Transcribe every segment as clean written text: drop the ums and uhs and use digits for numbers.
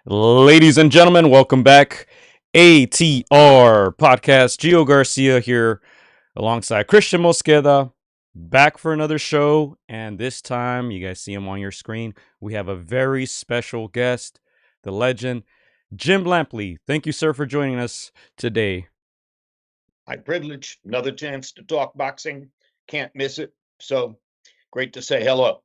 Ladies and gentlemen, welcome back. ATR podcast. Gio Garcia here alongside Christian Mosqueda, back for another show. And this time, you guys see him on your screen. We have a very special guest, the legend, Jim Lampley. Thank you, sir, for joining us today. My privilege, another chance to talk boxing. Can't miss it. So great to say hello.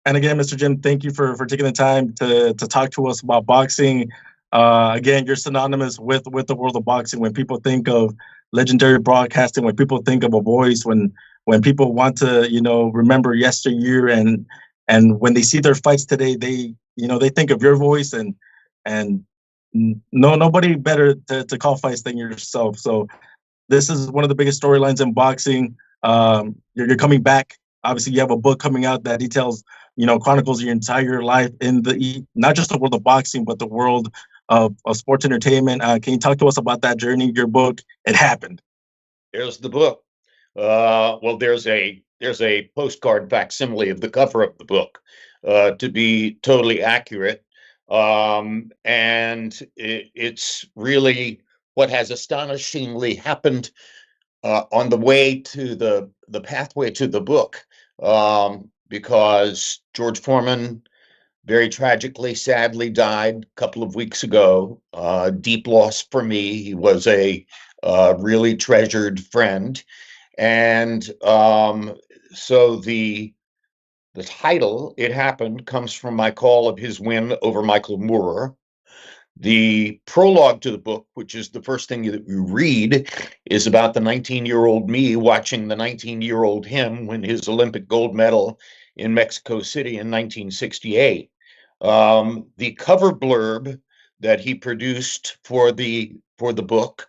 And again, Mr. Jim, thank you for taking the time to talk to us about boxing. Again, you're synonymous with the world of boxing. When people think of legendary broadcasting, when people think of a voice, when people want to remember yesteryear, and when they see their fights today, they think of your voice, and nobody better to call fights than yourself. So this is one of the biggest storylines in boxing. You're coming back. Obviously, you have a book coming out that details, chronicles your entire life in not just the world of boxing, but the world of sports entertainment. Can you talk to us about that journey? Your book, It Happened. There's the book. Well, there's a postcard facsimile of the cover of the book, to be totally accurate. And it's really what has astonishingly happened on the way to the pathway to the book, because George Foreman very tragically, sadly died a couple of weeks ago. Deep loss for me. He was a really treasured friend, and so the title "It Happened" comes from my call of his win over Michael Moorer. The prologue to the book, which is the first thing that you read, is about the 19-year-old me watching the 19-year-old him win his Olympic gold medal in Mexico City in 1968. The cover blurb that he produced for the book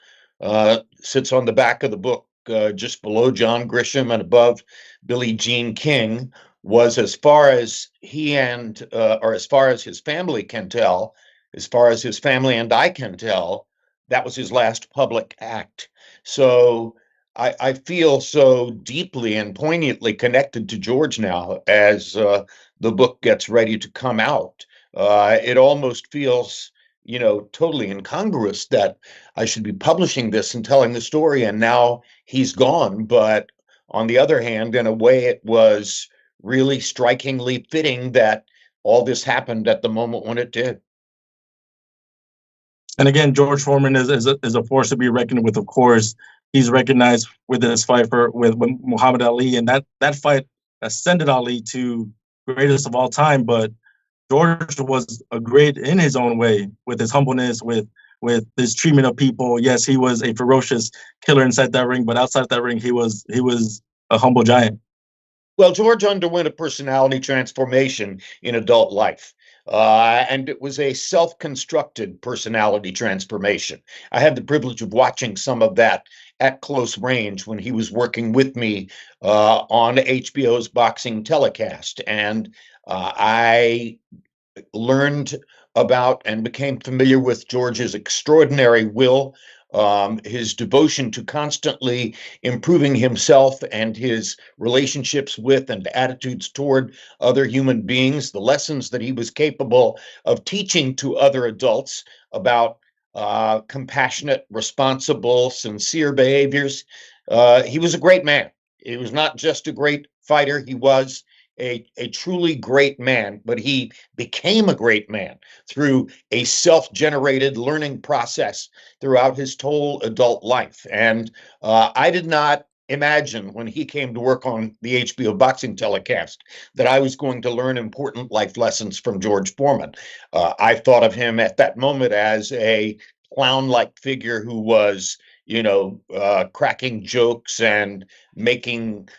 sits on the back of the book, just below John Grisham and above Billie Jean King. Was as far as he or as far as his family can tell, as far as his family and I can tell, that was his last public act. So I feel so deeply and poignantly connected to George now as the book gets ready to come out. It almost feels, totally incongruous that I should be publishing this and telling the story, and now he's gone. But on the other hand, in a way, it was really strikingly fitting that all this happened at the moment when it did. And again, George Foreman is a force to be reckoned with. Of course, he's recognized with his fight with Muhammad Ali, and that fight ascended Ali to greatest of all time. But George was a great in his own way, with his humbleness, with his treatment of people. Yes, he was a ferocious killer inside that ring, but outside that ring, he was a humble giant. Well, George underwent a personality transformation in adult life. And it was a self constructed personality transformation. I had the privilege of watching some of that at close range when he was working with me on HBO's boxing telecast. And I learned about and became familiar with George's extraordinary will, his devotion to constantly improving himself and his relationships with and attitudes toward other human beings, the lessons that he was capable of teaching to other adults about compassionate, responsible, sincere behaviors. He was a great man. He was not just a great fighter, he was a truly great man, but he became a great man through a self-generated learning process throughout his whole adult life. And I did not imagine when he came to work on the HBO boxing telecast that I was going to learn important life lessons from George Foreman. I thought of him at that moment as a clown-like figure who was, cracking jokes and making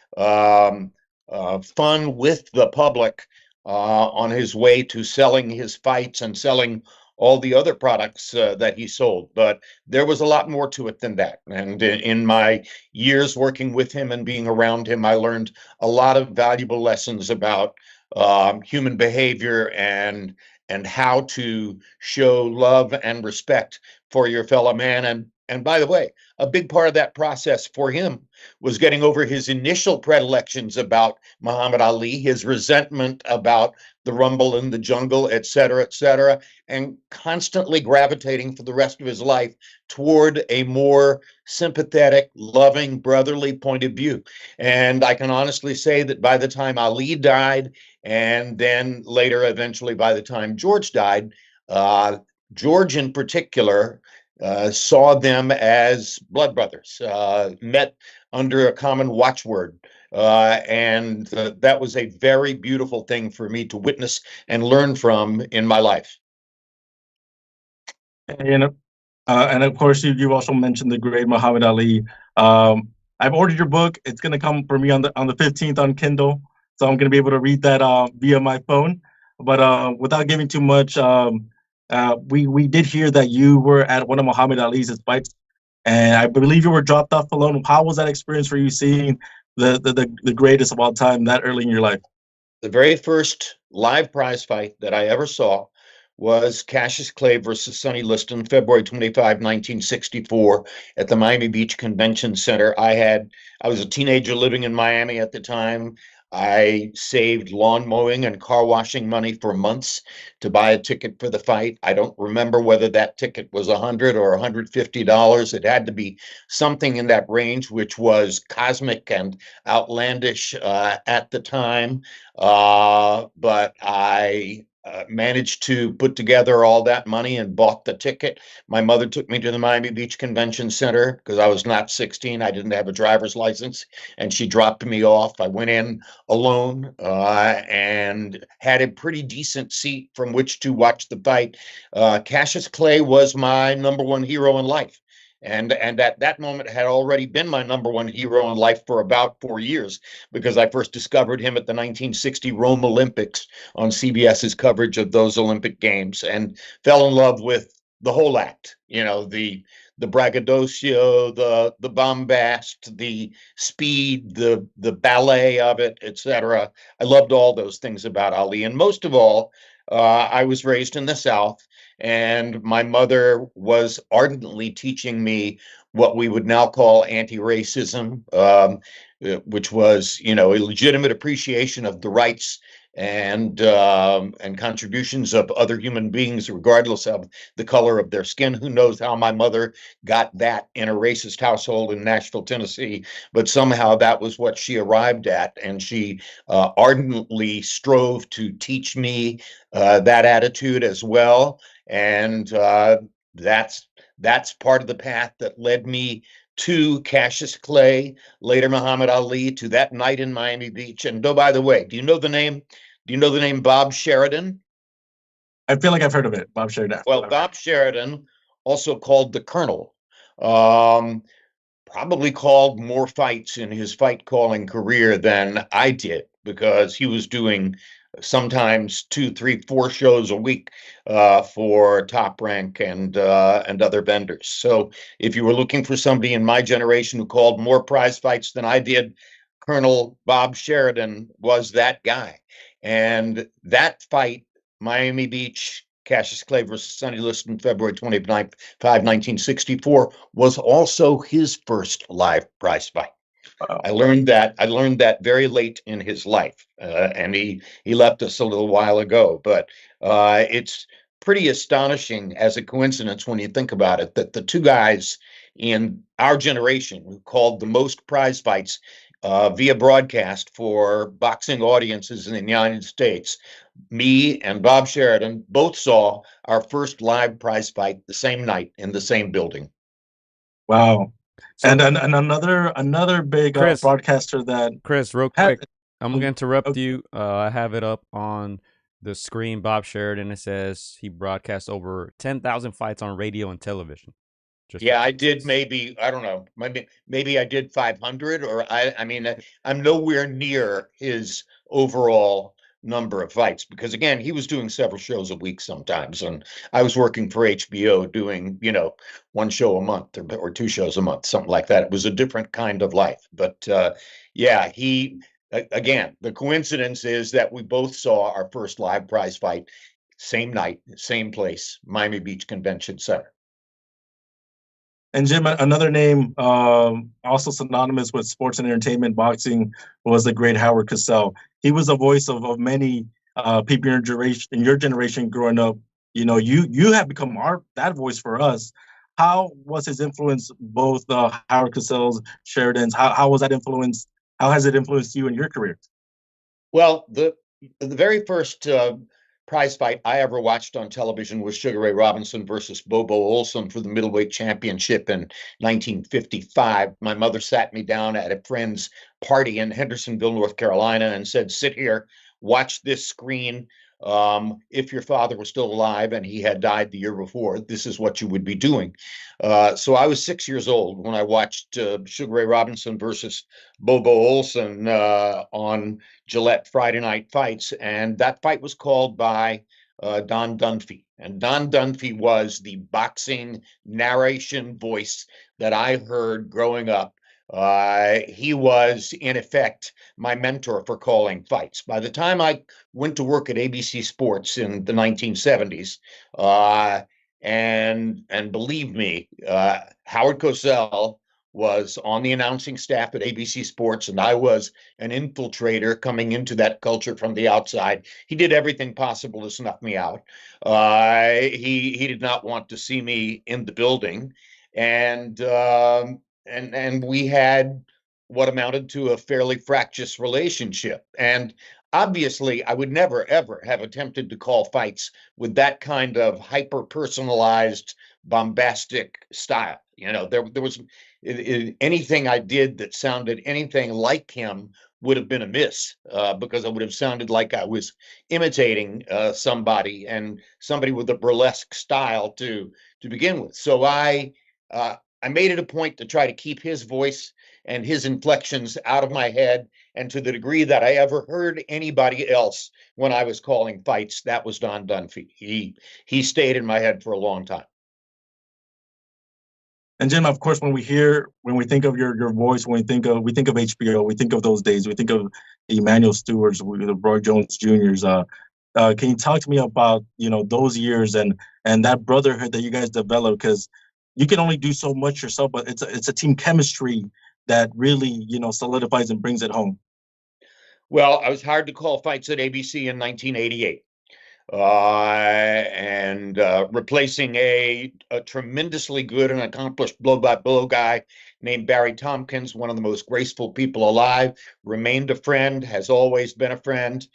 fun with the public on his way to selling his fights and selling all the other products that he sold. But there was a lot more to it than that. And in my years working with him and being around him, I learned a lot of valuable lessons about human behavior and how to show love and respect for your fellow man, and And by the way, a big part of that process for him was getting over his initial predilections about Muhammad Ali, his resentment about the rumble in the jungle, et cetera, and constantly gravitating for the rest of his life toward a more sympathetic, loving, brotherly point of view. And I can honestly say that by the time Ali died, and then later, eventually, by the time George died, George in particular saw them as blood brothers, met under a common watchword. And that was a very beautiful thing for me to witness and learn from in my life. And of course, you also mentioned the great Muhammad Ali. I've ordered your book. It's going to come for me on the 15th on Kindle, so I'm going to be able to read that via my phone. But without giving too much, we did hear that you were at one of Muhammad Ali's fights, and I believe you were dropped off alone. How was that experience for you, seeing the greatest of all time that early in your life? The very first live prize fight that I ever saw was Cassius Clay versus Sonny Liston, February 25, 1964, at the Miami Beach Convention Center. I was a teenager living in Miami at the time. I saved lawn mowing and car washing money for months to buy a ticket for the fight. I don't remember whether that ticket was $100 or $150. It had to be something in that range, which was cosmic and outlandish at the time. But I managed to put together all that money and bought the ticket. My mother took me to the Miami Beach Convention Center because I was not 16. I didn't have a driver's license, and she dropped me off. I went in alone and had a pretty decent seat from which to watch the fight. Cassius Clay was my number one hero in life. And at that moment had already been my number one hero in life for about 4 years, because I first discovered him at the 1960 Rome Olympics on CBS's coverage of those Olympic Games, and fell in love with the whole act. The braggadocio, the bombast, the speed, the ballet of it, etc. I loved all those things about Ali, and most of all, I was raised in the South, and my mother was ardently teaching me what we would now call anti-racism, which was, a legitimate appreciation of the rights and contributions of other human beings, regardless of the color of their skin. Who knows how my mother got that in a racist household in Nashville, Tennessee, but somehow that was what she arrived at, and she ardently strove to teach me that attitude as well. And that's part of the path that led me to Cassius Clay, later Muhammad Ali, to that night in Miami Beach. And oh, by the way, do you know the name Bob Sheridan? I feel like I've heard of it, Bob Sheridan. Well, Bob Sheridan, also called the Colonel, probably called more fights in his fight calling career than I did, because he was doing sometimes 2, 3, 4 shows a week for Top Rank and other vendors. So if you were looking for somebody in my generation who called more prize fights than I did, Colonel Bob Sheridan was that guy. And that fight, Miami Beach, Cassius Clay versus Sonny Liston, February 29th, 1964, was also his first live prize fight. Wow. I learned that very late in his life, and he left us a little while ago. But it's pretty astonishing as a coincidence when you think about it, that the two guys in our generation who called the most prize fights via broadcast for boxing audiences in the United States, me and Bob Sheridan, both saw our first live prize fight the same night in the same building. Wow. So, and another big Chris, broadcaster that Chris, real quick, I'm going to interrupt you. I have it up on the screen. Bob Sheridan, it says he broadcast over 10,000 fights on radio and television. Yeah, I did. Maybe, I don't know, maybe I did 500, or I mean, I'm nowhere near his overall number of fights, because again, he was doing several shows a week sometimes, and I was working for HBO doing, one show a month or 2 shows a month, something like that. It was a different kind of life. But yeah, again, the coincidence is that we both saw our first live prize fight same night, same place, Miami Beach Convention Center. And Jim, another name also synonymous with sports and entertainment, boxing, was the great Howard Cosell. He was a voice of many people in your generation growing up. You know, you have become that voice for us. How was his influence, both Howard Cosell's, Sheridan's? How was that influenced? How has it influenced you in your career? Well, the very first prize fight I ever watched on television was Sugar Ray Robinson versus Bobo Olson for the middleweight championship in 1955. My mother sat me down at a friend's party in Hendersonville, North Carolina, and said, "Sit here, watch this screen. If your father was still alive and he had died the year before, this is what you would be doing." So I was 6 years old when I watched Sugar Ray Robinson versus Bobo Olson on Gillette Friday Night Fights, and that fight was called by Don Dunphy. And Don Dunphy was the boxing narration voice that I heard growing up. He was, in effect, my mentor for calling fights. By the time I went to work at ABC Sports in the 1970s, and believe me, Howard Cosell was on the announcing staff at ABC Sports, and I was an infiltrator coming into that culture from the outside. He did everything possible to snuff me out. He did not want to see me in the building, and we had what amounted to a fairly fractious relationship. And obviously, I would never ever have attempted to call fights with that kind of hyper personalized, bombastic style. You know, there was anything I did that sounded anything like him would have been amiss, because I would have sounded like I was imitating somebody, and somebody with a burlesque style to begin with. So I made it a point to try to keep his voice and his inflections out of my head. And to the degree that I ever heard anybody else when I was calling fights, that was Don Dunphy. He stayed in my head for a long time. And Jim, of course, when we think of your voice, when we think of HBO, we think of those days, we think of Emmanuel Stewart's, the Roy Jones Juniors. Can you talk to me about those years and that brotherhood that you guys developed? Because you can only do so much yourself, but it's a team chemistry that really solidifies and brings it home. Well, I was hired to call fights at ABC in 1988. And replacing a tremendously good and accomplished blow-by-blow guy named Barry Tompkins, one of the most graceful people alive, remained a friend, has always been a friend,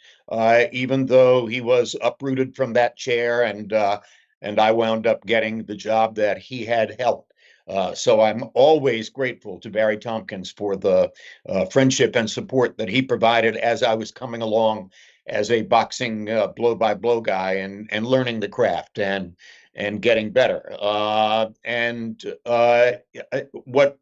even though he was uprooted from that chair, and I wound up getting the job that he had held. So I'm always grateful to Barry Tompkins for the friendship and support that he provided as I was coming along as a boxing blow-by-blow guy, and learning the craft and getting better. What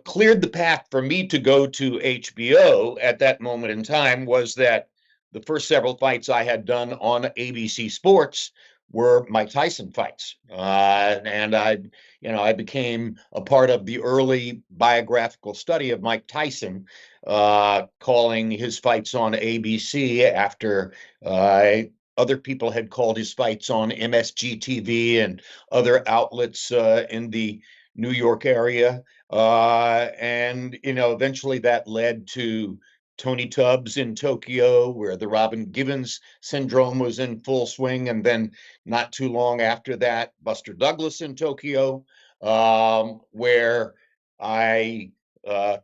cleared the path for me to go to HBO at that moment in time was that the first several fights I had done on ABC Sports were Mike Tyson fights, and I became a part of the early biographical study of Mike Tyson, calling his fights on ABC after other people had called his fights on MSG TV and other outlets in the New York area. And eventually that led to Tony Tubbs in Tokyo, where the Robin Givens syndrome was in full swing, and then not too long after that, Buster Douglas in Tokyo, where I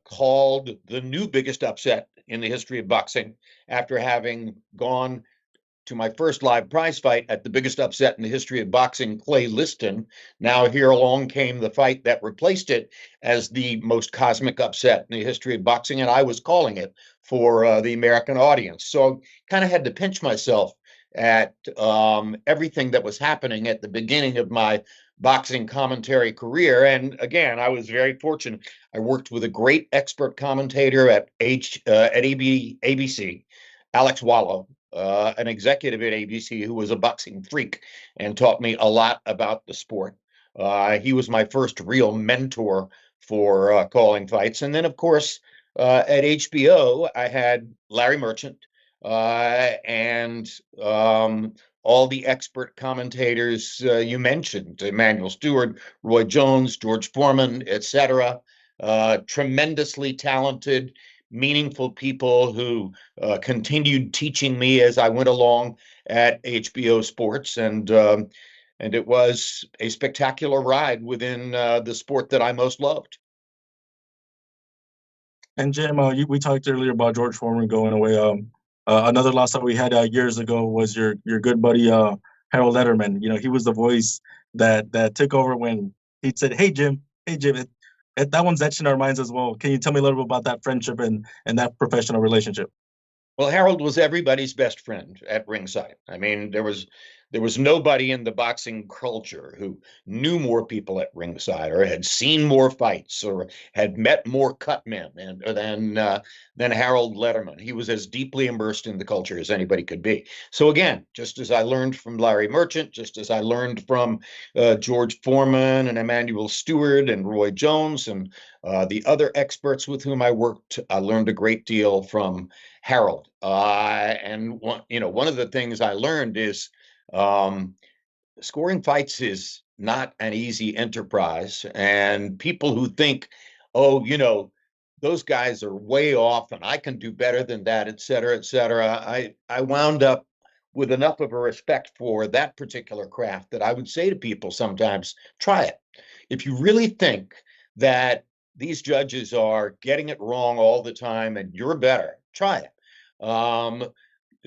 called the new biggest upset in the history of boxing after having gone to my first live prize fight at the biggest upset in the history of boxing, Clay Liston. Now here along came the fight that replaced it as the most cosmic upset in the history of boxing, and I was calling it for the American audience. So I kind of had to pinch myself at everything that was happening at the beginning of my boxing commentary career. And again, I was very fortunate. I worked with a great expert commentator at ABC, Alex Wallow, an executive at ABC who was a boxing freak and taught me a lot about the sport. He was my first real mentor for calling fights. And then, of course, at HBO, I had Larry Merchant and all the expert commentators you mentioned, Emmanuel Stewart, Roy Jones, George Foreman, etc. Tremendously talented, meaningful people who continued teaching me as I went along at HBO Sports, and it was a spectacular ride within the sport that I most loved. And Jim, we talked earlier about George Foreman going away. Another loss that we had years ago was your good buddy Harold Letterman. You know, he was the voice that took over when he said, "Hey Jim, hey Jim." That one's etched in our minds as well. Can you tell me a little bit about that friendship and that professional relationship? Well, Harold was everybody's best friend at ringside. I mean, there was nobody in the boxing culture who knew more people at ringside or had seen more fights or had met more cut men than Harold Letterman. He was as deeply immersed in the culture as anybody could be. So again, just as I learned from Larry Merchant, just as I learned from George Foreman and Emmanuel Stewart and Roy Jones and the other experts with whom I worked, I learned a great deal from Harold. And one of the things I learned is scoring fights is not an easy enterprise. And people who think, oh, those guys are way off and I can do better than that, et cetera, et cetera. I wound up with enough of a respect for that particular craft that I would say to people sometimes, try it. If you really think that these judges are getting it wrong all the time and you're better, try it.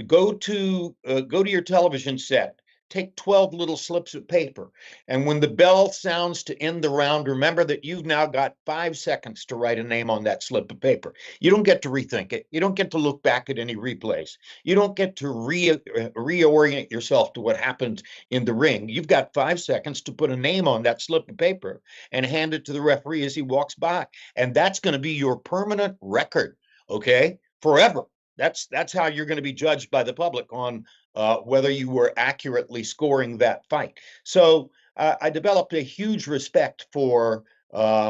Go to your television set. Take 12 little slips of paper. And when the bell sounds to end the round, remember that you've now got 5 seconds to write a name on that slip of paper. You don't get to rethink it. You don't get to look back at any replays. You don't get to reorient yourself to what happened in the ring. You've got 5 seconds to put a name on that slip of paper and hand it to the referee as he walks by. And that's going to be your permanent record, okay? Forever. That's how you're going to be judged by the public on whether you were accurately scoring that fight. So I developed a huge respect for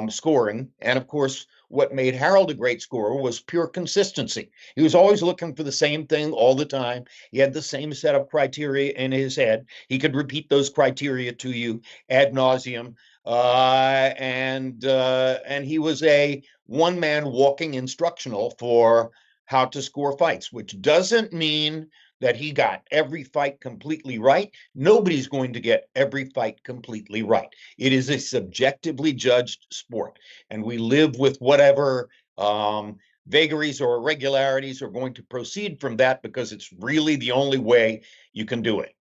scoring. And of course, what made Harold a great scorer was pure consistency. He was always looking for the same thing all the time. He had the same set of criteria in his head. He could repeat those criteria to you ad nauseum. And he was a one-man walking instructional for how to score fights, which doesn't mean that he got every fight completely right. Nobody's going to get every fight completely right. It is a subjectively judged sport, and we live with whatever vagaries or irregularities are going to proceed from that because it's really the only way you can do it.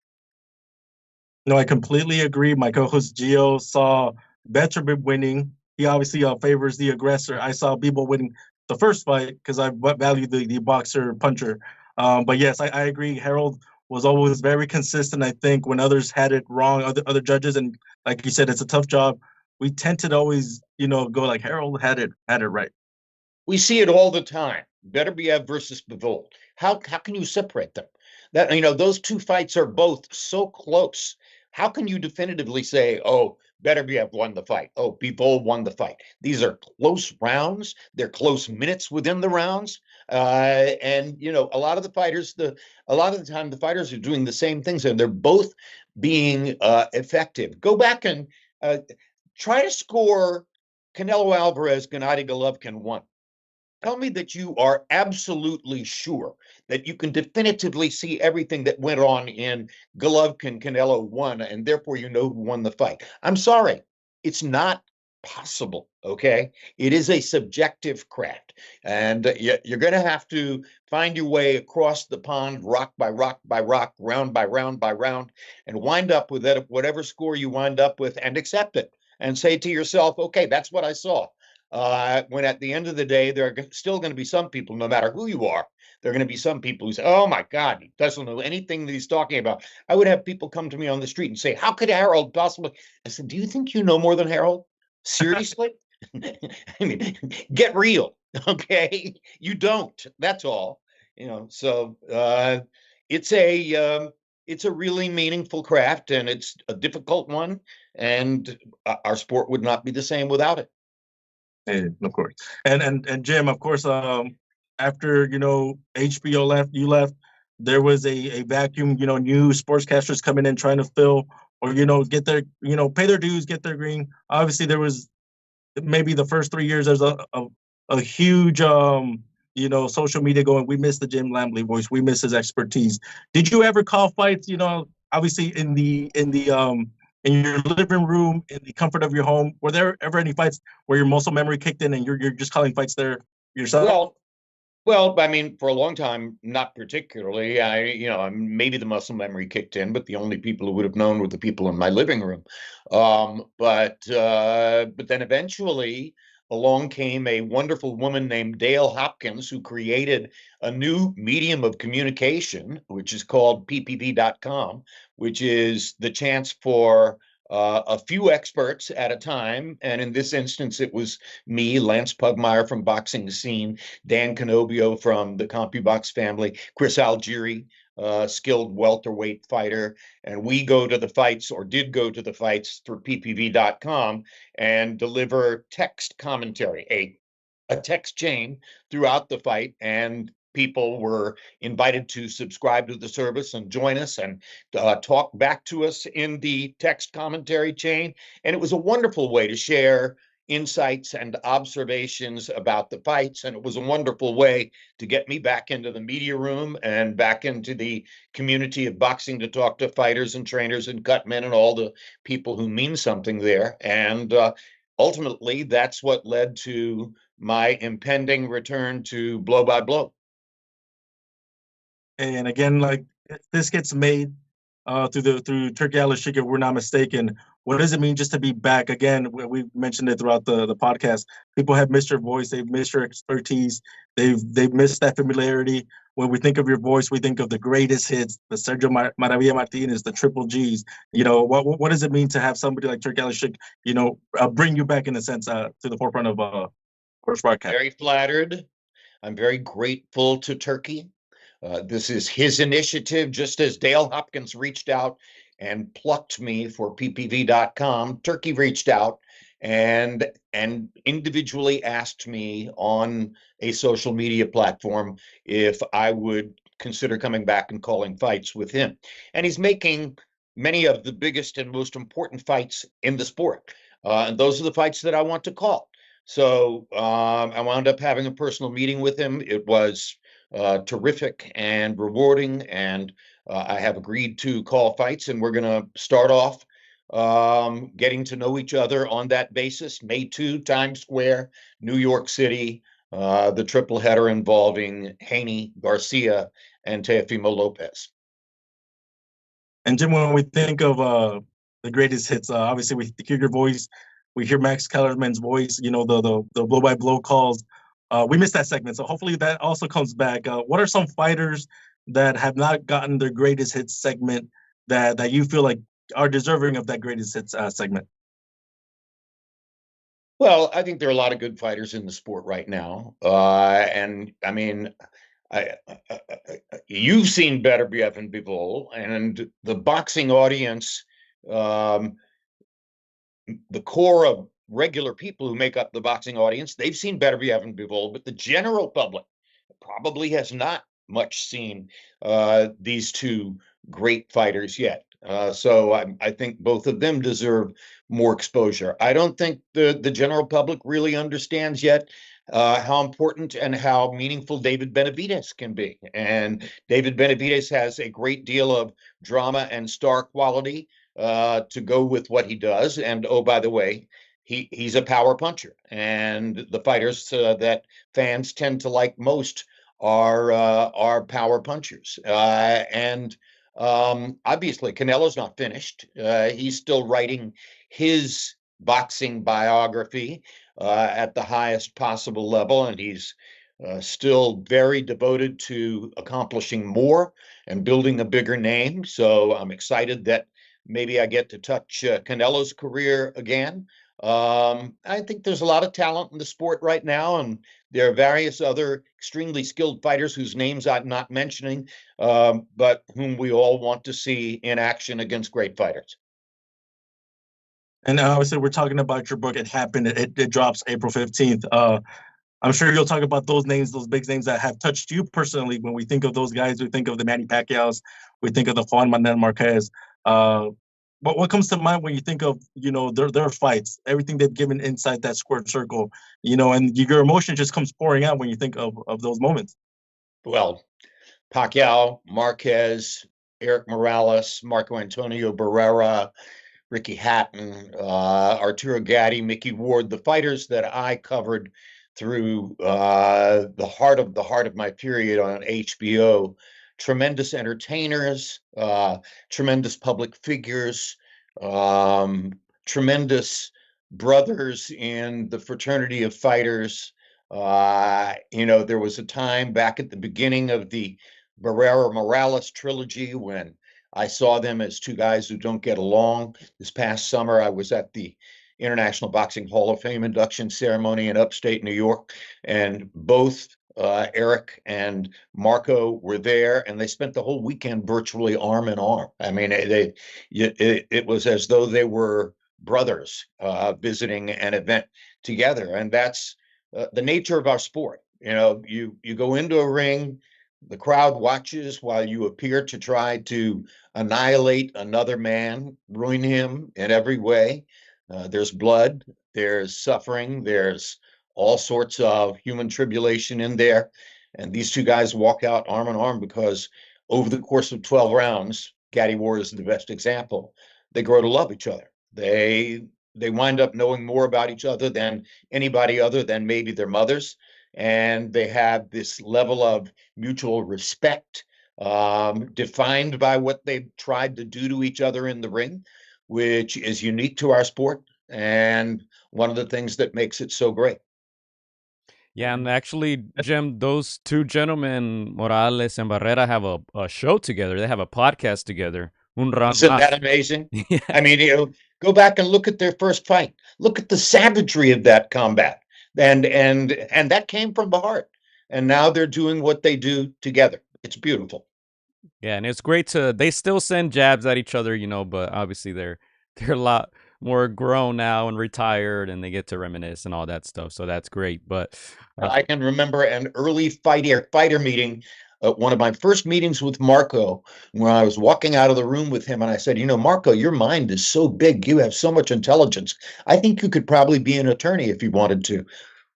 No, I completely agree. My co-host Gio saw Beterbiev winning. He obviously favors the aggressor. I saw Bebo winning the first fight because I value the boxer puncher. But yes, I agree. Harold was always very consistent. I think when others had it wrong, other judges, and like you said, it's a tough job. We tend to always, go like Harold had it right. We see it all the time. Beterbiev versus Bivol. How can you separate them? That those two fights are both so close. How can you definitively say, oh, Beterbiev won the fight? Oh, Bivol won the fight. These are close rounds. They're close minutes within the rounds. And a lot of the time the fighters are doing the same things, and they're both being effective. Go back and try to score Canelo Alvarez, Gennady Golovkin 1. Tell me that you are absolutely sure that you can definitively see everything that went on in Golovkin Canelo 1, and therefore you know who won the fight. I'm sorry, it's not possible, okay? It is a subjective craft, and you're going to have to find your way across the pond, rock by rock by rock, round by round by round, and wind up with that, whatever score you wind up with, and accept it, and say to yourself, okay, that's what I saw. When at the end of the day, there are still going to be some people, no matter who you are, there are going to be some people who say, oh my God, he doesn't know anything that he's talking about. I would have people come to me on the street and say, how could Harold possibly? I said, do you think you know more than Harold? Seriously? I mean, get real, okay? You don't. That's all. So it's a really meaningful craft, and it's a difficult one, and our sport would not be the same without it. Of course. And Jim, of course, after HBO left, you left. there was a vacuum, new sportscasters coming in trying to fill or, get their, pay their dues, get their green. Obviously, there was maybe the first 3 years, there's a huge, social media going, we miss the Jim Lampley voice. We miss his expertise. Did you ever call fights, obviously in your living room, in the comfort of your home? Were there ever any fights where your muscle memory kicked in and you're just calling fights there yourself? Well, I mean, for a long time, not particularly. Maybe the muscle memory kicked in, but the only people who would have known were the people in my living room. But then eventually along came a wonderful woman named Dale Hopkins, who created a new medium of communication, which is called PPV.com, which is the chance for a few experts at a time. And in this instance, it was me, Lance Pugmire from Boxing Scene, Dan Canobio from the CompuBox family, Chris Algieri, skilled welterweight fighter. And we go to the fights, or did go to the fights, through ppv.com and deliver text commentary, a text chain throughout the fight. And people were invited to subscribe to the service and join us and talk back to us in the text commentary chain. And it was a wonderful way to share insights and observations about the fights. And it was a wonderful way to get me back into the media room and back into the community of boxing, to talk to fighters and trainers and cutmen and all the people who mean something there. And ultimately, that's what led to my impending return to Blow by Blow. And again, like, this gets made through Turkey Al-Sheikh, if we're not mistaken. What does it mean just to be back? Again, we mentioned it throughout the podcast. People have missed your voice. They've missed your expertise. They've missed that familiarity. When we think of your voice, we think of the greatest hits, the Sergio Maravilla Martinez, the Triple Gs. What does it mean to have somebody like Turkey Al-Sheikh, bring you back, in a sense, to the forefront of sports broadcast? Very flattered. I'm very grateful to Turkey. This is his initiative, just as Dale Hopkins reached out and plucked me for ppv.com. Turkey reached out and individually asked me on a social media platform if I would consider coming back and calling fights with him. And he's making many of the biggest and most important fights in the sport. And those are the fights that I want to call. So I wound up having a personal meeting with him. It was terrific and rewarding, and I have agreed to call fights, and we're going to start off getting to know each other on that basis. May 2, Times Square, New York City, the triple header involving Haney, Garcia, and Teofimo Lopez. And Jim, when we think of the greatest hits, obviously we hear your voice, we hear Max Kellerman's voice, the blow by blow calls. We missed that segment, so hopefully that also comes back. What are some fighters that have not gotten their greatest hits segment that you feel like are deserving of that greatest hits segment? Well, I think there are a lot of good fighters in the sport right now, and I mean, you've seen Better and Bivol, and the boxing audience, the core of regular people who make up the boxing audience, they've seen Better and Bivol, but the general public probably has not much seen these two great fighters yet. So I think both of them deserve more exposure. I don't think the general public really understands yet how important and how meaningful David Benavidez can be. And David Benavidez has a great deal of drama and star quality to go with what he does. And oh, by the way, he's a power puncher. And the fighters that fans tend to like most are power punchers. And obviously, Canelo's not finished. He's still writing his boxing biography at the highest possible level, and he's still very devoted to accomplishing more and building a bigger name. So I'm excited that maybe I get to touch Canelo's career again. I think there's a lot of talent in the sport right now, and there are various other extremely skilled fighters whose names I'm not mentioning, but whom we all want to see in action against great fighters. And obviously, we're talking about your book. It happened. It drops April 15th. I'm sure you'll talk about those names, those big names that have touched you personally. When we think of those guys, we think of the Manny Pacquiao's, we think of the Juan Manuel Marquez. What comes to mind when you think of their fights, everything they've given inside that squared circle, and your emotion just comes pouring out when you think of those moments. Well, Pacquiao, Marquez, Eric Morales, Marco Antonio Barrera, Ricky Hatton, Arturo Gatti, Mickey Ward, the fighters that I covered through the heart of my period on HBO. Tremendous entertainers, tremendous public figures, tremendous brothers in the fraternity of fighters. There was a time back at the beginning of the Barrera Morales trilogy when I saw them as two guys who don't get along. This past summer, I was at the International Boxing Hall of Fame induction ceremony in upstate New York, and both Eric and Marco were there, and they spent the whole weekend virtually arm in arm. I mean, it was as though they were brothers visiting an event together, and that's the nature of our sport. You go into a ring, the crowd watches while you appear to try to annihilate another man, ruin him in every way. There's blood, there's suffering, there's all sorts of human tribulation in there. And these two guys walk out arm in arm because over the course of 12 rounds, Gatti Ward is the best example. They grow to love each other. They wind up knowing more about each other than anybody other than maybe their mothers. And they have this level of mutual respect, defined by what they've tried to do to each other in the ring, which is unique to our sport and one of the things that makes it so great. Yeah, and actually, Jim, those two gentlemen, Morales and Barrera, have a show together. They have a podcast together. Un round Isn't más. that amazing? Yeah. I mean, go back and look at their first fight. Look at the savagery of that combat, and that came from the heart. And now they're doing what they do together. It's beautiful. Yeah, and it's great to they still send jabs at each other, but obviously they're a lot more grown now and retired, and they get to reminisce and all that stuff. So that's great. But I can remember an early fighter meeting, one of my first meetings with Marco, when I was walking out of the room with him, and I said, Marco, your mind is so big. You have so much intelligence. I think you could probably be an attorney if you wanted to.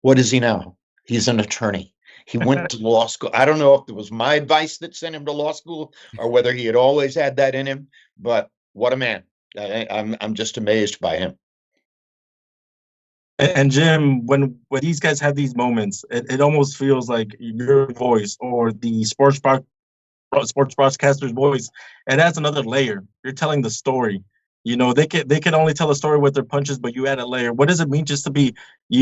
What is he now? He's an attorney. He went to law school. I don't know if it was my advice that sent him to law school or whether he had always had that in him, but what a man. I'm just amazed by him. And Jim, when these guys have these moments, it almost feels like your voice or the sports broadcaster's voice. And that's another layer. You're telling the story. They can only tell a story with their punches, but you add a layer. What does it mean just to be,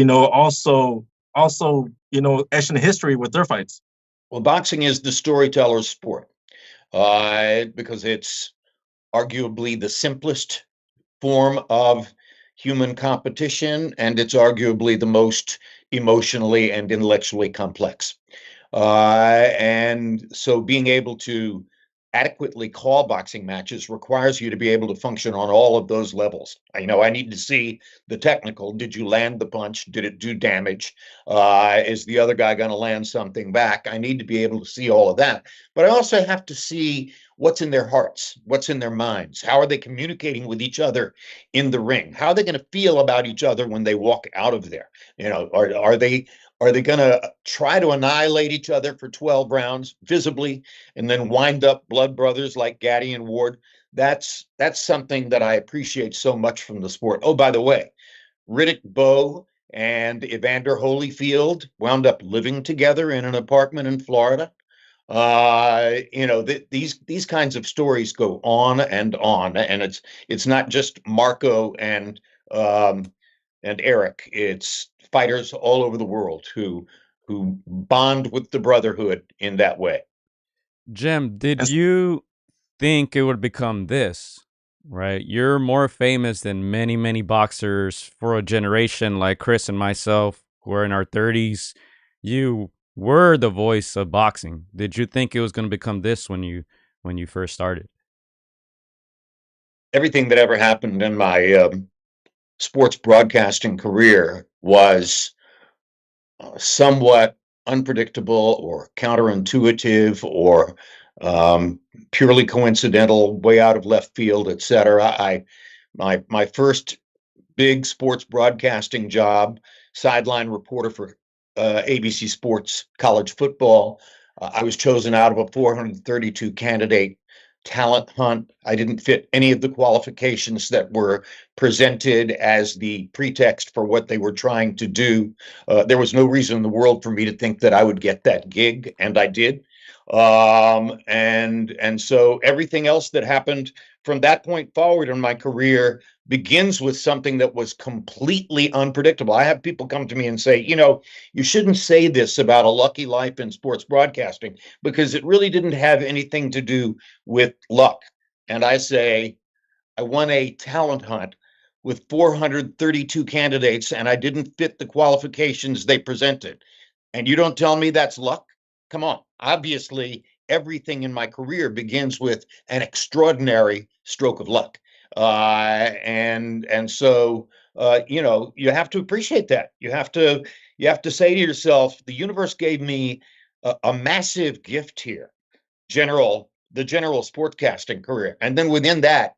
also etched in history with their fights? Well, boxing is the storyteller's sport because it's arguably the simplest form of human competition, and it's arguably the most emotionally and intellectually complex. And so being able to adequately call boxing matches requires you to be able to function on all of those levels. I need to see the technical. Did you land the punch? Did it do damage? Is the other guy going to land something back? I need to be able to see all of that. But I also have to see what's in their hearts, what's in their minds. How are they communicating with each other in the ring? How are they going to feel about each other when they walk out of there? Are they going to try to annihilate each other for 12 rounds visibly and then wind up blood brothers like Gatti and Ward? That's something that I appreciate so much from the sport. Oh, by the way, Riddick Bowe and Evander Holyfield wound up living together in an apartment in Florida. These kinds of stories go on, and it's not just Marco and Eric. It's fighters all over the world who bond with the brotherhood in that way. Jim, did you think it would become this? Right, you're more famous than many, many boxers for a generation like Chris and myself, who are in our 30s. You were the voice of boxing. Did you think it was going to become this when you first started? Everything that ever happened in my sports broadcasting career was somewhat unpredictable or counterintuitive or purely coincidental, way out of left field, etc. My first big sports broadcasting job, sideline reporter for ABC Sports College Football. I was chosen out of a 432 candidate talent hunt. I didn't fit any of the qualifications that were presented as the pretext for what they were trying to do. There was no reason in the world for me to think that I would get that gig, and I did. And so everything else that happened from that point forward in my career begins with something that was completely unpredictable. I have people come to me and say, you shouldn't say this about a lucky life in sports broadcasting because it really didn't have anything to do with luck. And I say, I won a talent hunt with 432 candidates and I didn't fit the qualifications they presented. And you don't tell me that's luck? Come on. Obviously, everything in my career begins with an extraordinary stroke of luck. And so you have to appreciate that. You have to say to yourself, the universe gave me a massive gift here, the general sportscasting career. And then within that,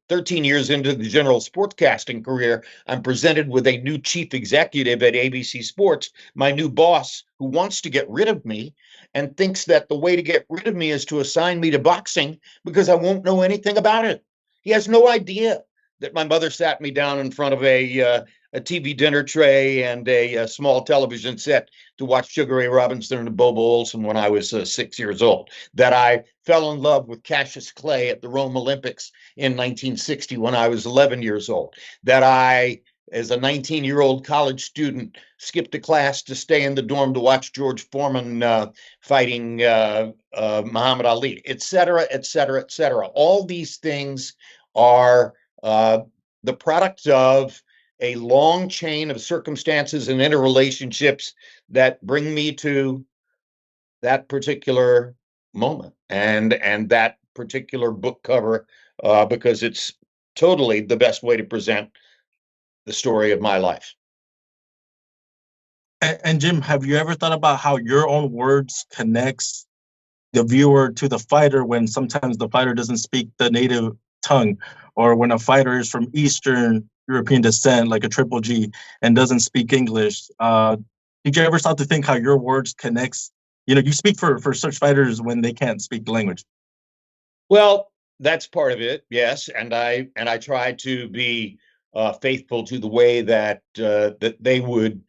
13 years into the general sportscasting career, I'm presented with a new chief executive at ABC Sports, my new boss, who wants to get rid of me and thinks that the way to get rid of me is to assign me to boxing because I won't know anything about it. He has no idea that my mother sat me down in front of a TV dinner tray and a small television set to watch Sugar Ray Robinson and Bobo Olson when I was 6 years old, that I fell in love with Cassius Clay at the Rome Olympics in 1960 when I was 11 years old, that I, as a 19-year-old college student, skipped a class to stay in the dorm to watch George Foreman fighting Muhammad Ali, et cetera, et cetera, et cetera. All these things are the product of a long chain of circumstances and interrelationships that bring me to that particular moment and that particular book cover, because it's totally the best way to present the story of my life. And Jim, have you ever thought about how your own words connects the viewer to the fighter when sometimes the fighter doesn't speak the native tongue, or when a fighter is from Eastern European descent, like a Triple G, and doesn't speak English? Did you ever start to think how your words connects? You speak for such fighters when they can't speak the language. Well, that's part of it, yes, and I try to be faithful to the way that that they would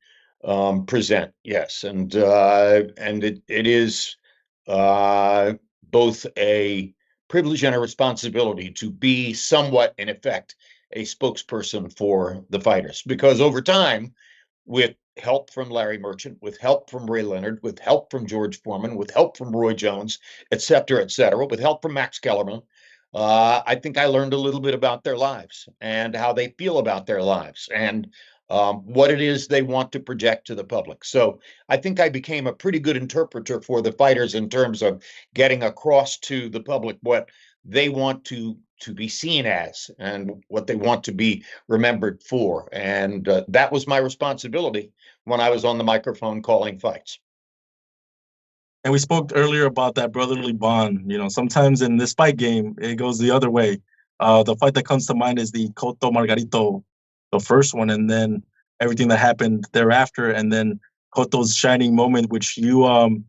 present, yes, and it is both a privilege and a responsibility to be somewhat, in effect, a spokesperson for the fighters, because over time, with help from Larry Merchant, with help from Ray Leonard, with help from George Foreman, with help from Roy Jones, et cetera, with help from Max Kellerman, I think I learned a little bit about their lives and how they feel about their lives and what it is they want to project to the public. So I think I became a pretty good interpreter for the fighters in terms of getting across to the public what they want to be seen as and what they want to be remembered for. And that was my responsibility when I was on the microphone calling fights. And we spoke earlier about that brotherly bond. Sometimes in this fight game, it goes the other way. The fight that comes to mind is the Cotto Margarito, the first one, and then everything that happened thereafter, and then Cotto's shining moment, which you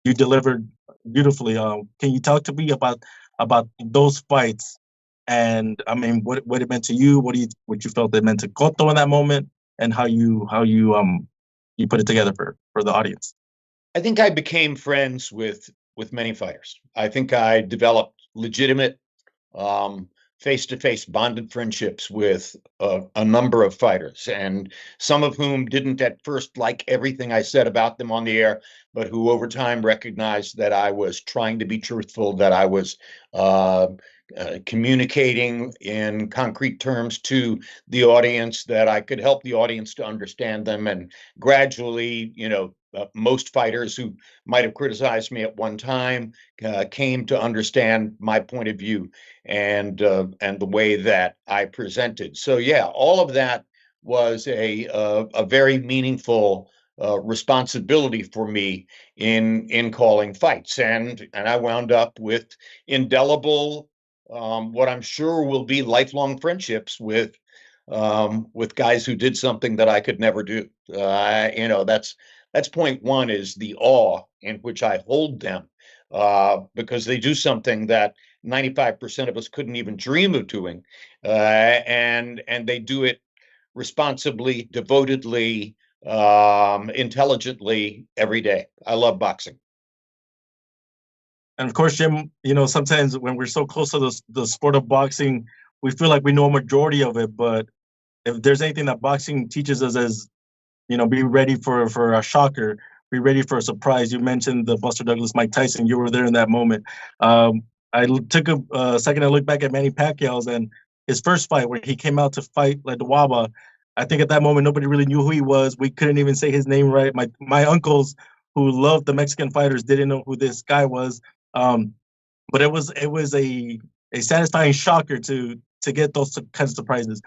delivered beautifully. Can you talk to me about those fights, and I mean what it meant to you, what you felt it meant to Cotto in that moment, and how you put it together for the audience? I think I became friends with many fighters. I think I developed legitimate face-to-face bonded friendships with a number of fighters, and some of whom didn't at first like everything I said about them on the air, but who over time recognized that I was trying to be truthful, that I was communicating in concrete terms to the audience, that I could help the audience to understand them. And gradually, most fighters who might have criticized me at one time came to understand my point of view and the way that I presented. So yeah, all of that was a very meaningful responsibility for me in calling fights, and I wound up with indelible, what I'm sure will be lifelong friendships with guys who did something that I could never do. That's point one, is the awe in which I hold them, because they do something that 95% of us couldn't even dream of doing, and they do it responsibly, devotedly, intelligently every day. I love boxing. And of course, Jim, sometimes when we're so close to the sport of boxing, we feel like we know a majority of it. But if there's anything that boxing teaches us, is be ready for a shocker, be ready for a surprise. You mentioned the Buster Douglas, Mike Tyson. You were there in that moment. Took a second to look back at Manny Pacquiao's and his first fight where he came out to fight Ledwaba. I think at that moment nobody really knew who he was. We couldn't even say his name right. My uncles who loved the Mexican fighters didn't know who this guy was. But it was a satisfying shocker to get those kinds of surprises.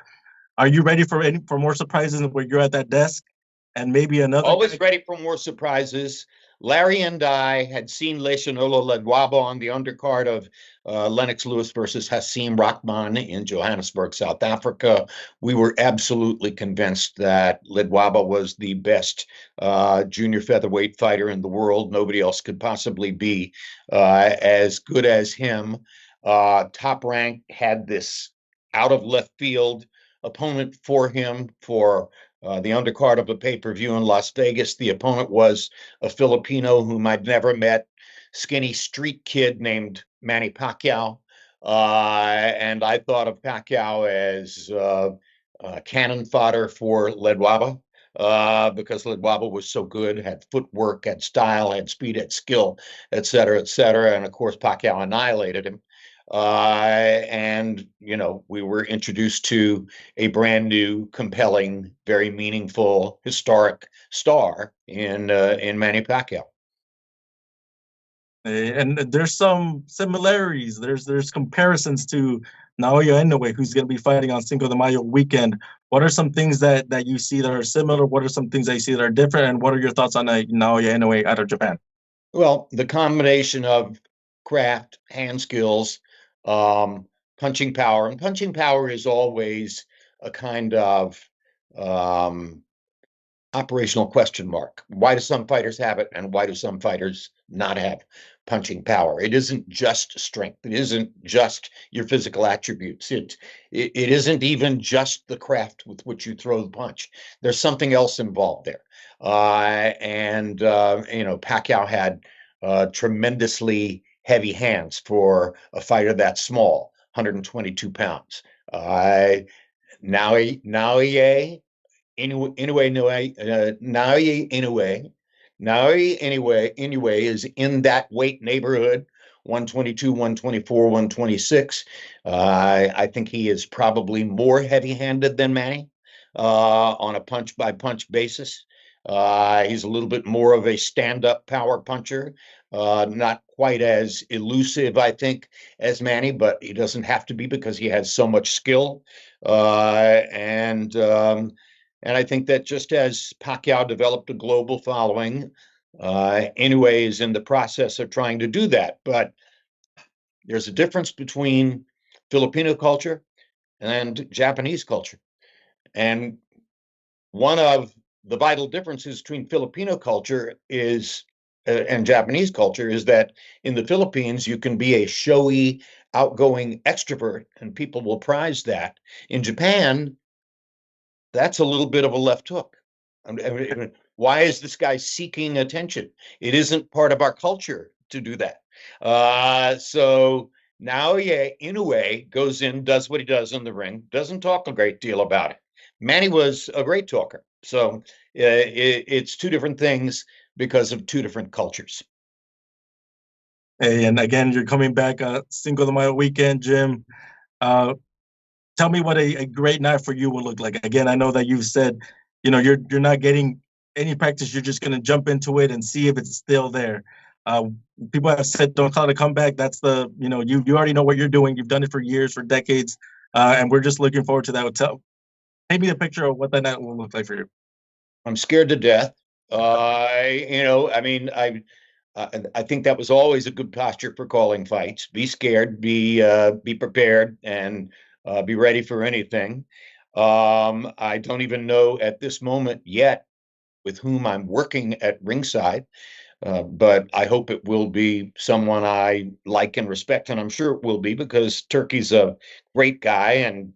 Are you ready for more surprises where you're at that desk and maybe another? Always ready for more surprises. Larry and I had seen Leishanolo Ledwaba on the undercard of Lennox Lewis versus Hasim Rahman in Johannesburg, South Africa. We were absolutely convinced that Ledwaba was the best junior featherweight fighter in the world. Nobody else could possibly be as good as him. Top Rank had this out of left field opponent for him for the undercard of a pay-per-view in Las Vegas. The opponent was a Filipino whom I'd never met, skinny street kid named Manny Pacquiao. And I thought of Pacquiao as cannon fodder for Ledwaba, because Ledwaba was so good, had footwork, had style, had speed, had skill, et cetera, et cetera. And of course, Pacquiao annihilated him. And we were introduced to a brand new, compelling, very meaningful, historic star in Manny Pacquiao. And there's some similarities. There's comparisons to Naoya Inoue, who's going to be fighting on Cinco de Mayo weekend. What are some things that you see that are similar? What are some things that you see that are different? And what are your thoughts on Naoya Inoue out of Japan? Well, the combination of craft, hand skills, punching power. And punching power is always a kind of operational question mark. Why do some fighters have it, and why do some fighters not have punching power? It isn't just strength. It isn't just your physical attributes. It isn't even just the craft with which you throw the punch. There's something else involved there. Pacquiao had tremendously heavy hands for a fighter that small, 122 pounds. Naoya Inoue is in that weight neighborhood, 122, 124, 126. I think he is probably more heavy-handed than Manny on a punch-by-punch basis. He's a little bit more of a stand-up power puncher, not quite as elusive, I think, as Manny, but he doesn't have to be because he has so much skill. And I think that just as Pacquiao developed a global following, Inoue is in the process of trying to do that. But there's a difference between Filipino culture and Japanese culture. And one of the vital differences between Filipino culture and Japanese culture is that in the Philippines, you can be a showy, outgoing extrovert, and people will prize that. In Japan, that's a little bit of a left hook. I mean, why is this guy seeking attention? It isn't part of our culture to do that. So now, Inoue goes in, does what he does in the ring, doesn't talk a great deal about it. Manny was a great talker. So it's two different things because of two different cultures. Hey, and again, you're coming back Cinco de Mayo weekend, Jim. Tell me what a great night for you will look like. Again, I know that you've said, you're not getting any practice. You're just going to jump into it and see if it's still there. People have said, don't call it a comeback. That's you already know what you're doing. You've done it for years, for decades. And we're just looking forward to that. paint me a picture of what that night will look like for you. I'm scared to death. I mean, I think that was always a good posture for calling fights. Be scared, be prepared, and be ready for anything. I don't even know at this moment yet with whom I'm working at ringside. But I hope it will be someone I like and respect, and I'm sure it will be because Turkey's a great guy, and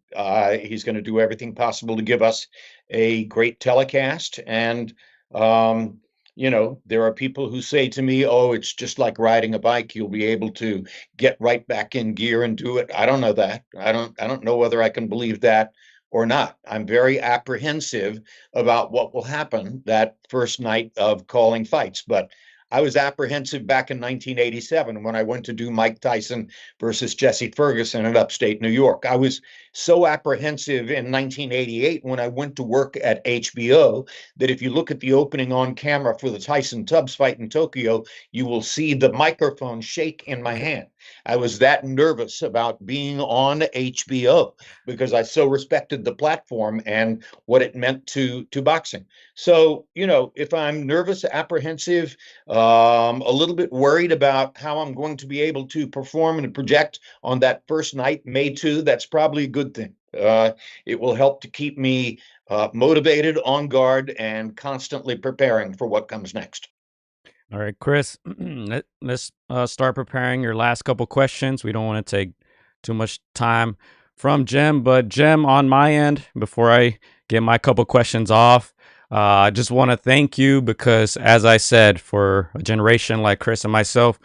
he's going to do everything possible to give us a great telecast. And there are people who say to me, "Oh, it's just like riding a bike; you'll be able to get right back in gear and do it." I don't know that. I don't know whether I can believe that or not. I'm very apprehensive about what will happen that first night of calling fights, but I was apprehensive back in 1987 when I went to do Mike Tyson versus Jesse Ferguson in upstate New York. I was so apprehensive in 1988 when I went to work at HBO that if you look at the opening on camera for the Tyson Tubbs fight in Tokyo, you will see the microphone shake in my hand. I was that nervous about being on HBO because I so respected the platform and what it meant to boxing. So, if I'm nervous, apprehensive, a little bit worried about how I'm going to be able to perform and project on that first night, May 2. That's probably a good thing. It will help to keep me motivated, on guard, and constantly preparing for what comes next. All right, Chris, let's start preparing your last couple questions. We don't want to take too much time from Jim, but Jim, on my end, before I get my couple questions off, I just want to thank you because, as I said, for a generation like Chris and myself,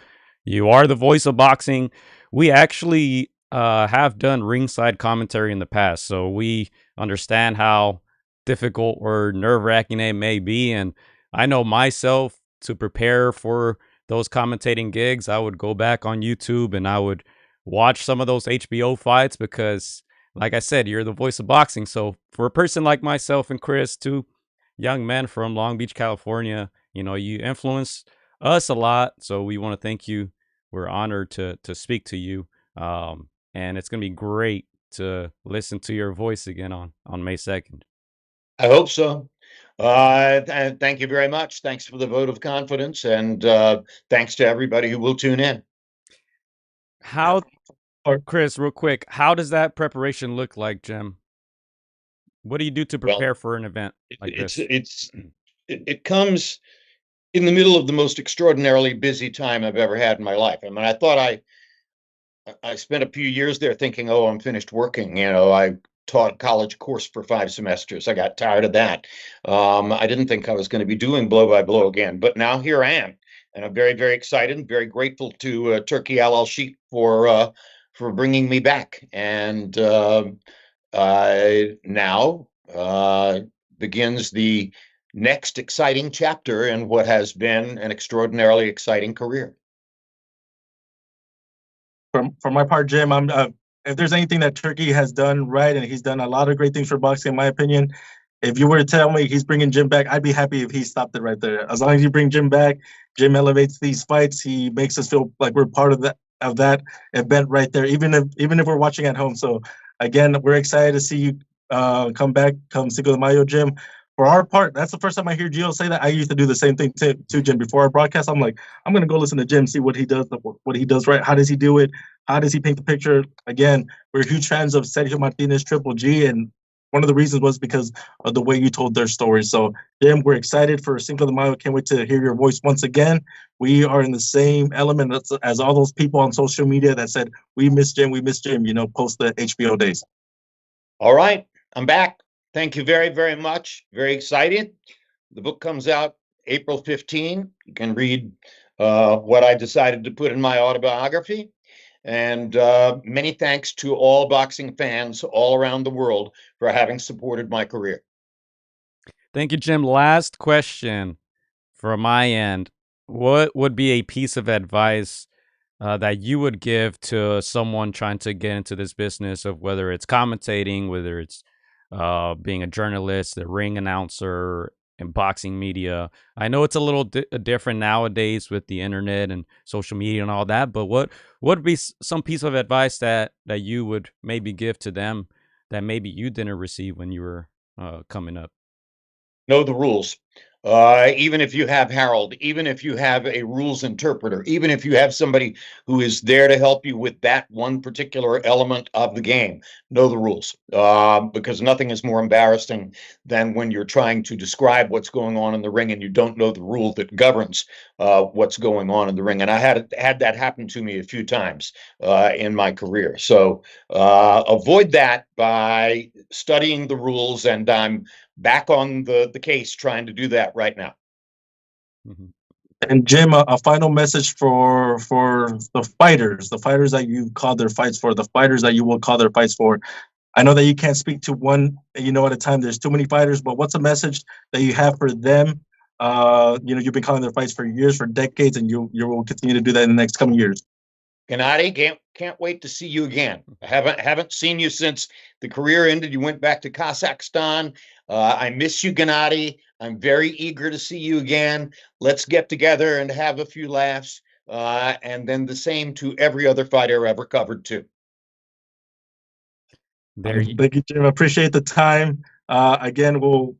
you are the voice of boxing. We actually have done ringside commentary in the past, so we understand how difficult or nerve-wracking it may be. And I know myself, to prepare for those commentating gigs, I would go back on YouTube and I would watch some of those HBO fights because, like I said, you're the voice of boxing. So for a person like myself and Chris, two young men from Long Beach, California, you influence us a lot. So we want to thank you. We're honored to speak to you. And it's going to be great to listen to your voice again on May 2nd. I hope so. Thank you very much. Thanks for the vote of confidence, and thanks to everybody who will tune in. How, Chris, real quick, how does that preparation look like, Jim? What do you do to Well, prepare for an event like this? it comes in the middle of the most extraordinarily busy time I've ever had in my life. I mean, I thought I spent a few years there thinking, oh, I'm finished working. I taught college course for 5 semesters. I got tired of that. I didn't think I was going to be doing blow by blow again, but now here I am, and I'm very, very excited and very grateful to Turkey Al Sheikh for bringing me back. And now begins the next exciting chapter in what has been an extraordinarily exciting career. For my part, Jim, I'm if there's anything that Turkey has done right, and he's done a lot of great things for boxing, in my opinion. If you were to tell me he's bringing Jim back, I'd be happy if he stopped it right there. As long as you bring Jim back, Jim elevates these fights. He makes us feel like we're part of that event right there, even if we're watching at home. So again, we're excited to see you come back, come Cinco de Mayo, Jim. For our part, that's the first time I hear Gio say that. I used to do the same thing too, Jim. Before our broadcast, I'm like, I'm gonna go listen to Jim, see what he does right. How does he do it? How does he paint the picture? Again, we're huge fans of Sergio Martinez, Triple G, and one of the reasons was because of the way you told their story. So, Jim, we're excited for Cinco de Mayo. Can't wait to hear your voice once again. We are in the same element as all those people on social media that said, we miss Jim, post the HBO days. All right, I'm back. Thank you very, very much. Very excited. The book comes out April 15. You can read what I decided to put in my autobiography. And many thanks to all boxing fans all around the world for having supported my career. Thank you, Jim. Last question from my end. What would be a piece of advice that you would give to someone trying to get into this business of whether it's commentating, whether it's being a journalist, a ring announcer, in boxing media? I know it's a little different nowadays with the internet and social media and all that, but what would be some piece of advice that you would maybe give to them that maybe you didn't receive when you were coming up? Know the rules. Even if you have Harold, even if you have a rules interpreter, even if you have somebody who is there to help you with that one particular element of the game, know the rules. Because nothing is more embarrassing than when you're trying to describe what's going on in the ring and you don't know the rule that governs what's going on in the ring. And I had that happen to me a few times in my career. So avoid that by studying the rules, and I'm back on the case trying to do that right now. Mm-hmm. And Jim, a final message for the fighters that you call their fights for, the fighters that you will call their fights for. I know that you can't speak to one, at a time. There's too many fighters, but what's a message that you have for them? You've been calling their fights for years, for decades, and you will continue to do that in the next coming years. Gennady, can't wait to see you again. I haven't seen you since the career ended. You went back to Kazakhstan. I miss you, Gennady. I'm very eager to see you again. Let's get together and have a few laughs. And then the same to every other fighter ever covered too. Thank you, Jim. I appreciate the time. Again, we'll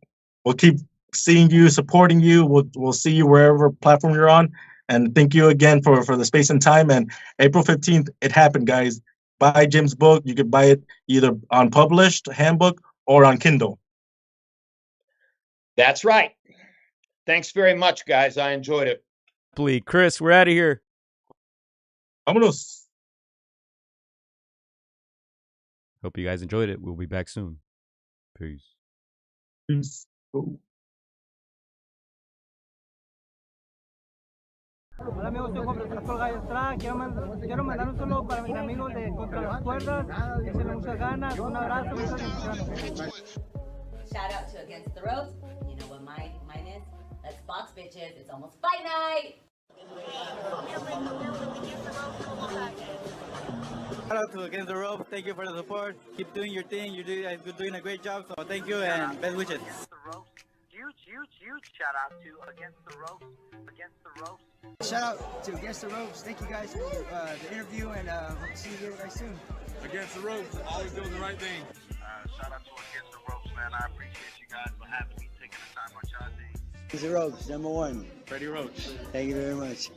keep seeing you, supporting you. We'll see you wherever platform you're on. And thank you again for the space and time. And April 15th, it happened, guys. Buy Jim's book. You can buy it either on published handbook or on Kindle. That's right. Thanks very much, guys. I enjoyed it. Chris, we're out of here. Vámonos. Hope you guys enjoyed it. We'll be back soon. Peace. Peace. Hola amigos, soy Juan Francisco AtR. Quiero mandar un saludo para mis amigos de Contra las Cuerdas. Échenle muchas ganas. Un abrazo, muchas bendiciones. Shout out to Against the Ropes. You know what mine is? Let's box, bitches. It's almost fight night. Shout out to Against the Ropes. Thank you for the support. Keep doing your thing. You're doing a great job. So thank you and best wishes. Huge shout out to Against the Ropes. Shout out to Against the Ropes. Thank you guys for the interview, and hope to see you guys soon. Against the Ropes, always doing the right thing. Shout out to Against the Ropes, man. I appreciate you guys for having me, taking the time out y'all day. Against the Ropes, #1. Freddie Roach. Thank you very much.